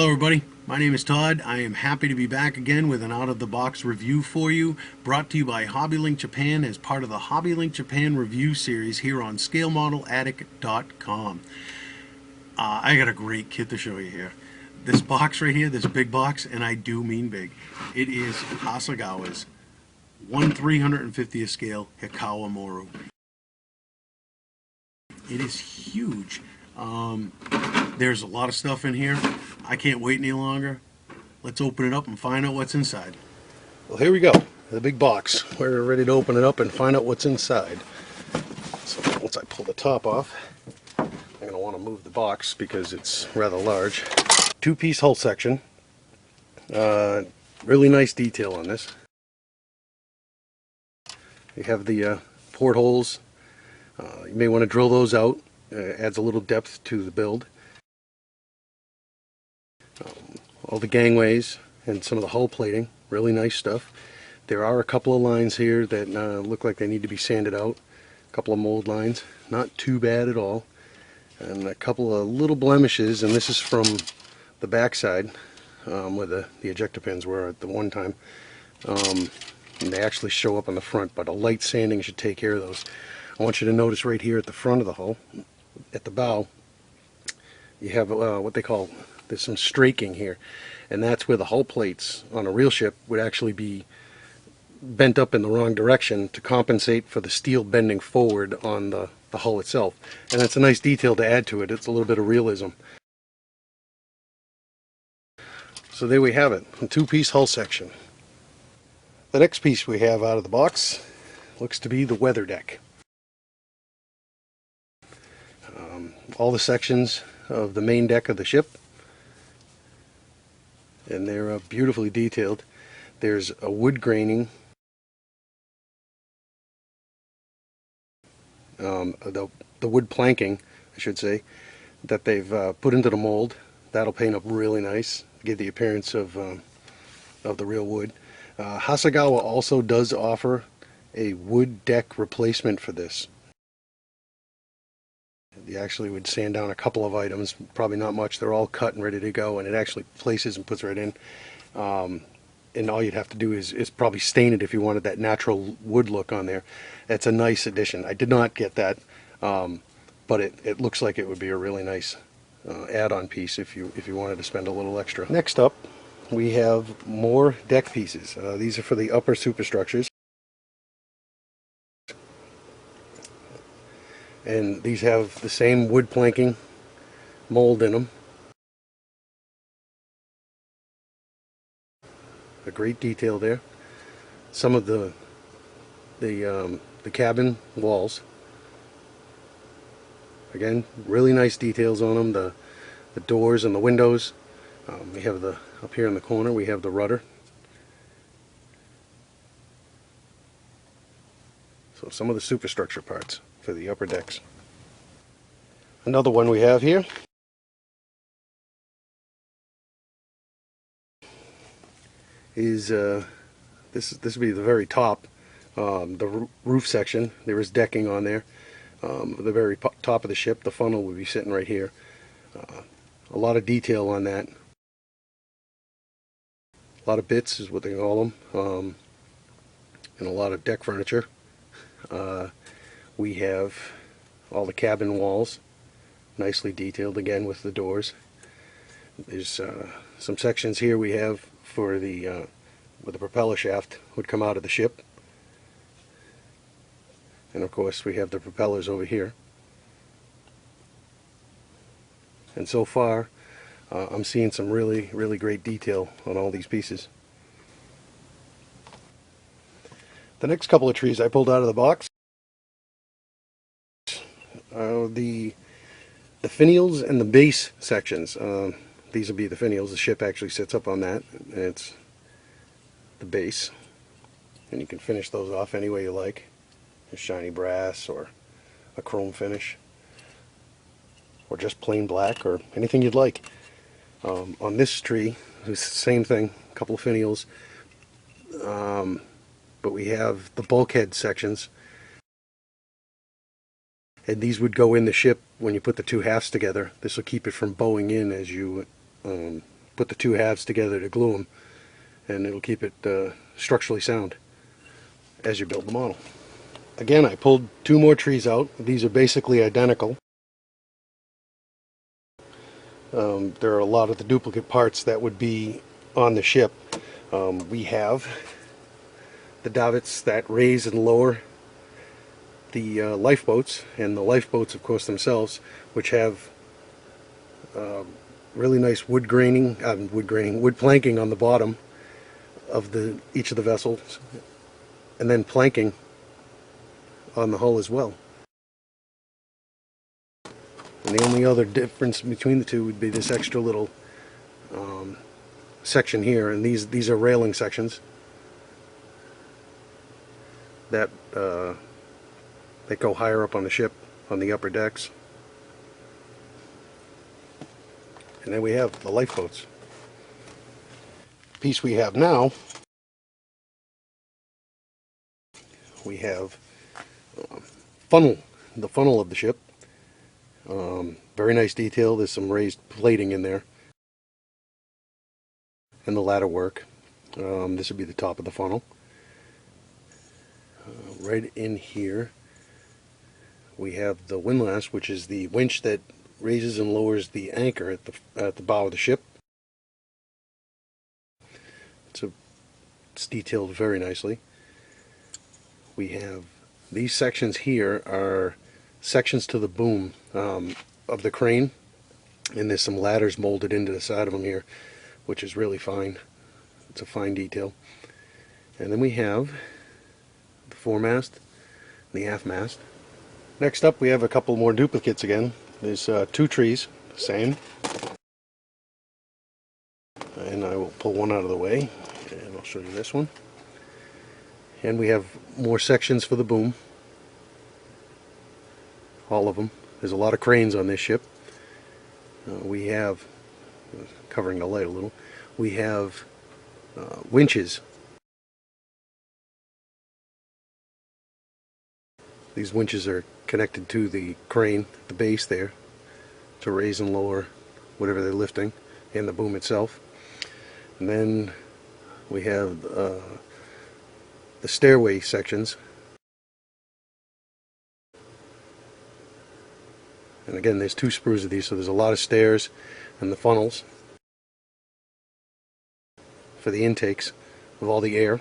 Hello everybody, my name is Todd. I am happy to be back again with an out-of-the-box review for you, brought to you by HobbyLink Japan as part of the HobbyLink Japan review series here on ScaleModelAttic.com. I got a great kit to show you here. This box right here, this big box, and I do mean big, it is Hasegawa's 1/350th scale Hikawa Maru. It is huge. There's a lot of stuff in here. I can't wait any longer. Let's open it up and find out what's inside. Well, here we go. The big box. We're ready to open it up and find out what's inside. So once I pull the top off, I'm going to want to move the box because it's rather large. Two-piece hull section. Really nice detail on this. You have the portholes. You may want to drill those out. Adds a little depth to the build. All the gangways and some of the hull plating, really nice stuff. There are a couple of lines here that look like they need to be sanded out. A couple of mold lines, not too bad at all. And a couple of little blemishes, and this is from the backside where the ejector pins were at the one time. And they actually show up on the front, but a light sanding should take care of those. I want you to notice right here at the front of the hull, at the bow, you have what they call, there's some straking here, and that's where the hull plates on a real ship would actually be bent up in the wrong direction to compensate for the steel bending forward on the hull itself. And that's a nice detail to add to it. It's a little bit of realism. So there we have it, a two-piece hull section. The next piece we have out of the box looks to be the weather deck. All the sections of the main deck of the ship, and they're beautifully detailed. There's a wood graining, the wood planking, I should say, that they've put into the mold. That'll paint up really nice, give the appearance of the real wood. Hasegawa also does offer a wood deck replacement for this. You actually would sand down a couple of items, probably not much. They're all cut and ready to go, and it actually places and puts right in. And all you'd have to do is probably stain it if you wanted that natural wood look on there. It's a nice addition. I did not get that, but it looks like it would be a really nice add-on piece if you wanted to spend a little extra. Next up, we have more deck pieces. These are for the upper superstructures. And these have the same wood planking mold in them. A great detail there. Some of the cabin walls. Again, really nice details on them. The doors and the windows. We have up here in the corner we have the rudder. So some of the superstructure parts for the upper decks. Another one we have here is this would be the very top, the roof section. There is decking on there. The very top of the ship, the funnel would be sitting right here. A lot of detail on that. A lot of bits is what they call them, and a lot of deck furniture. We have all the cabin walls, nicely detailed again with the doors. There's some sections here we have for the where the propeller shaft would come out of the ship, and of course we have the propellers over here. And so far I'm seeing some really great detail on all these pieces. The next couple of trees I pulled out of the box, the finials and the base sections. These will be the finials. The ship actually sits up on that, and it's the base, and you can finish those off any way you like. A shiny brass or a chrome finish, or just plain black, or anything you'd like. On this tree, it's the same thing, a couple of finials, but we have the bulkhead sections. And these would go in the ship when you put the two halves together. This will keep it from bowing in as you put the two halves together to glue them, and it'll keep it structurally sound as you build the model. Again, I pulled two more trees out. These are basically identical. There are a lot of the duplicate parts that would be on the ship. We have the davits that raise and lower the lifeboats, and the lifeboats, of course, themselves, which have really nice wood planking on the bottom of each of the vessels, and then planking on the hull as well. And the only other difference between the two would be this extra little section here, and these are railing sections that go higher up on the ship, on the upper decks. And then we have the lifeboats. The piece we have now, we have the funnel of the ship. Very nice detail. There's some raised plating in there, and the ladder work. This would be the top of the funnel. Right in here we have the windlass, which is the winch that raises and lowers the anchor at the bow of the ship. It's detailed very nicely. We have these sections here are sections to the boom of the crane, and there's some ladders molded into the side of them here, which is really fine. It's a fine detail. And then we have the foremast and the aft mast. Next up, we have a couple more duplicates again. There's two trees, same. And I will pull one out of the way, and I'll show you this one. And we have more sections for the boom. All of them. There's a lot of cranes on this ship. We have, covering the light a little, we have winches. These winches are connected to the crane at the base there to raise and lower whatever they're lifting, and the boom itself. And then we have the stairway sections. And again, there's two sprues of these, so there's a lot of stairs, and the funnels for the intakes of all the air.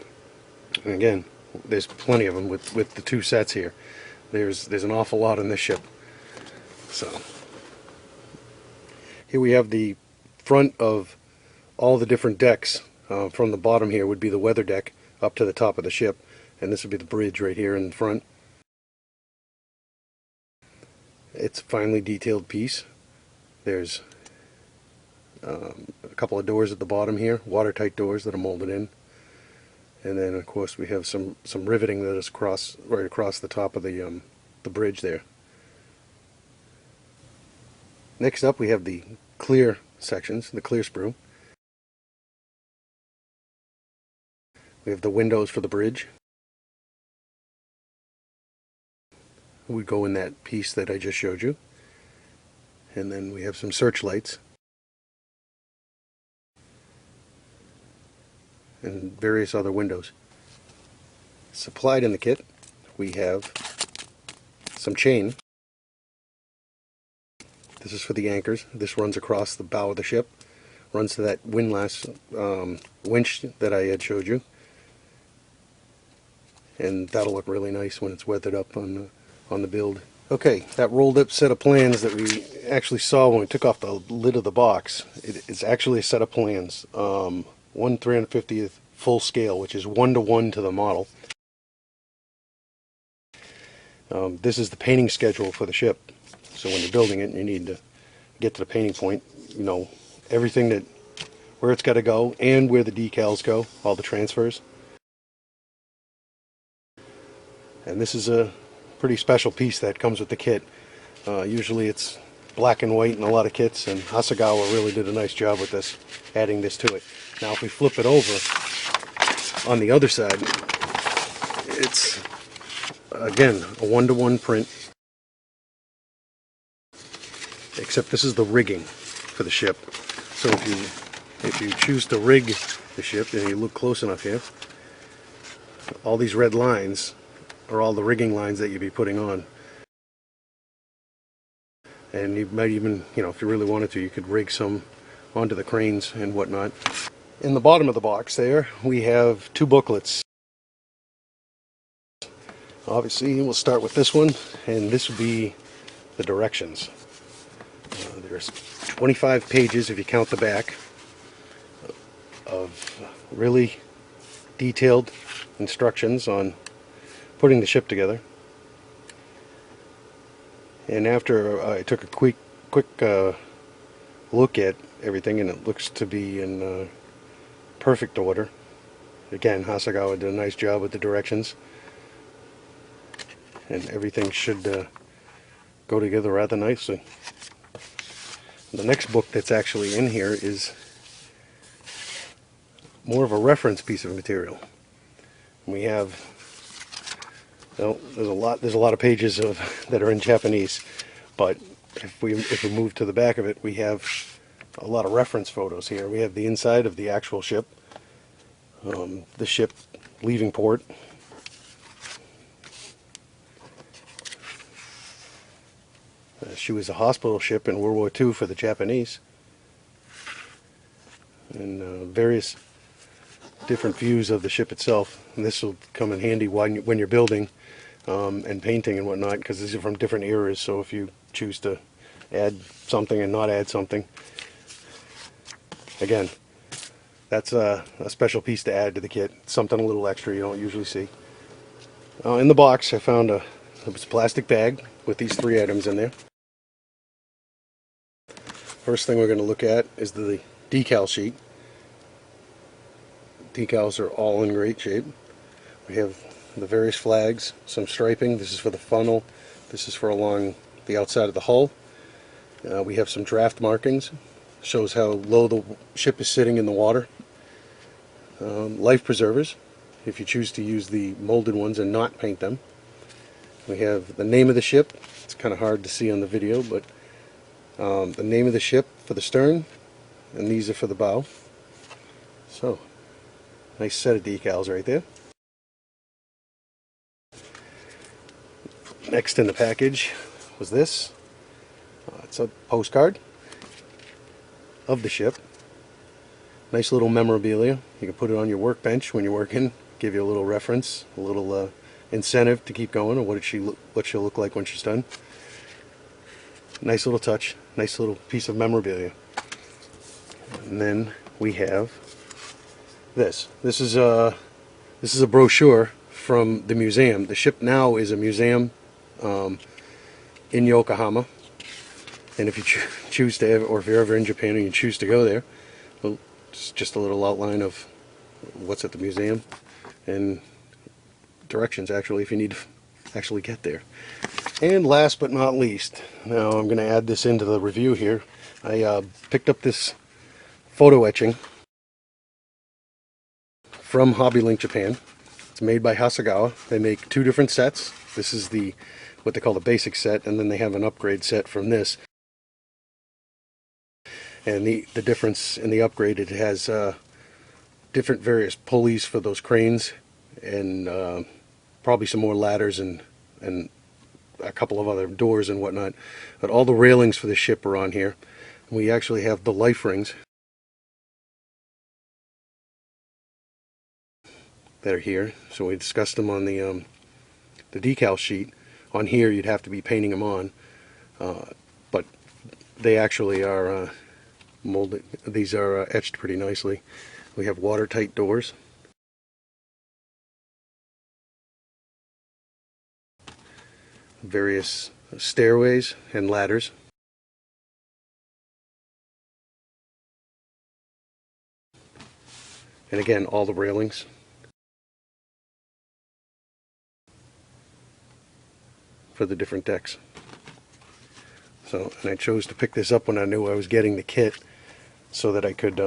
And again, there's plenty of them with the two sets here. There's an awful lot on this ship. So here we have the front of all the different decks. From the bottom here would be the weather deck up to the top of the ship, and this would be the bridge right here in the front. It's a finely detailed piece. There's a couple of doors at the bottom here, watertight doors that are molded in. And then, of course, we have some riveting that is right across the top of the bridge there. Next up, we have the clear sections, the clear sprue. We have the windows for the bridge. We go in that piece that I just showed you. And then we have some searchlights and various other windows. Supplied in the kit, we have some chain. This is for the anchors. This runs across the bow of the ship, runs to that windlass winch that I had showed you, and that'll look really nice when it's weathered up on the build. Okay, that rolled up set of plans that we actually saw when we took off the lid of the box, it's actually a set of plans. 1/350th full scale, which is 1:1 to the model. This is the painting schedule for the ship. So when you're building it and you need to get to the painting point, you know everything where it's got to go and where the decals go, all the transfers. And this is a pretty special piece that comes with the kit. Usually it's black and white in a lot of kits, and Hasegawa really did a nice job with this, adding this to it. Now if we flip it over on the other side, it's again a 1:1 print, except this is the rigging for the ship. So if you if you choose to rig the ship, and you look close enough here, all these red lines are all the rigging lines that you'd be putting on. And you might even, if you really wanted to, you could rig some onto the cranes and whatnot. In the bottom of the box there, we have 2 booklets. Obviously, we'll start with this one, and this will be the directions. There's 25 pages, if you count the back, of really detailed instructions on putting the ship together. And after I took a quick look at everything, and it looks to be in perfect order. Again, Hasegawa did a nice job with the directions, and everything should go together rather nicely. The next book that's actually in here is more of a reference piece of material. We have, well, there's a lot of pages that are in Japanese, but if we move to the back of it, we have a lot of reference photos here. We have the inside of the actual ship, the ship leaving port, she was a hospital ship in World War II for the Japanese, and various different views of the ship itself. And this will come in handy when you're building and painting and whatnot, because these are from different eras. So if you choose to add something and not add something, again, that's a special piece to add to the kit. Something a little extra you don't usually see. In the box, I found a plastic bag with these 3 items in there. First thing we're going to look at is the decal sheet. Decals are all in great shape. We have the various flags, some striping. This is for the funnel. This is for along the outside of the hull. We have some draft markings. Shows how low the ship is sitting in the water. Life preservers, if you choose to use the molded ones and not paint them. We have the name of the ship. It's kind of hard to see on the video, but the name of the ship for the stern, and these are for the bow. So, nice set of decals right there. Next in the package was this. It's a postcard of the ship. Nice little memorabilia. You can put it on your workbench when you're working. Give you a little reference, a little incentive to keep going, or what she'll look like when she's done. Nice little touch. Nice little piece of memorabilia. And then we have this. This is a brochure from the museum. The ship now is a museum in Yokohama, and if you choose to, or if you're ever in Japan and you choose to go there, well, it's just a little outline of what's at the museum and directions, actually, if you need to actually get there. And last but not least, now I'm going to add this into the review here. I picked up this photo etching from Hobby Japan. It's made by Hasegawa. They make 2 different sets. This is what they call the basic set, and then they have an upgrade set from this. And the difference in the upgrade, it has different various pulleys for those cranes, and probably some more ladders and a couple of other doors and whatnot. But all the railings for the ship are on here. We actually have the life rings that are here. So we discussed them on the decal sheet. On here you'd have to be painting them on, but they actually are molded. These are etched pretty nicely. We have watertight doors. Various stairways and ladders. And again, all the railings. For the different decks. So, and I chose to pick this up when I knew I was getting the kit, so that I could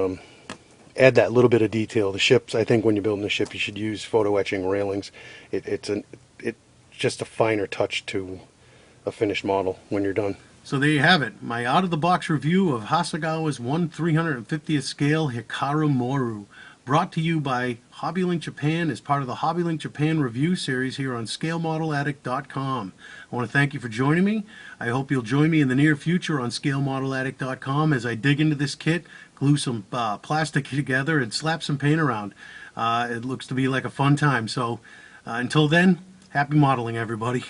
add that little bit of detail. The ships, I think when you're building a ship, you should use photo etching railings. It's just a finer touch to a finished model when you're done. So there you have it, my out-of-the-box review of Hasegawa's 1/350th scale Hikawa Maru, brought to you by HobbyLink Japan as part of the HobbyLink Japan review series here on ScaleModelAddict.com. I want to thank you for joining me. I hope you'll join me in the near future on ScaleModelAddict.com as I dig into this kit, glue some plastic together, and slap some paint around. It looks to be like a fun time. So until then, happy modeling, everybody.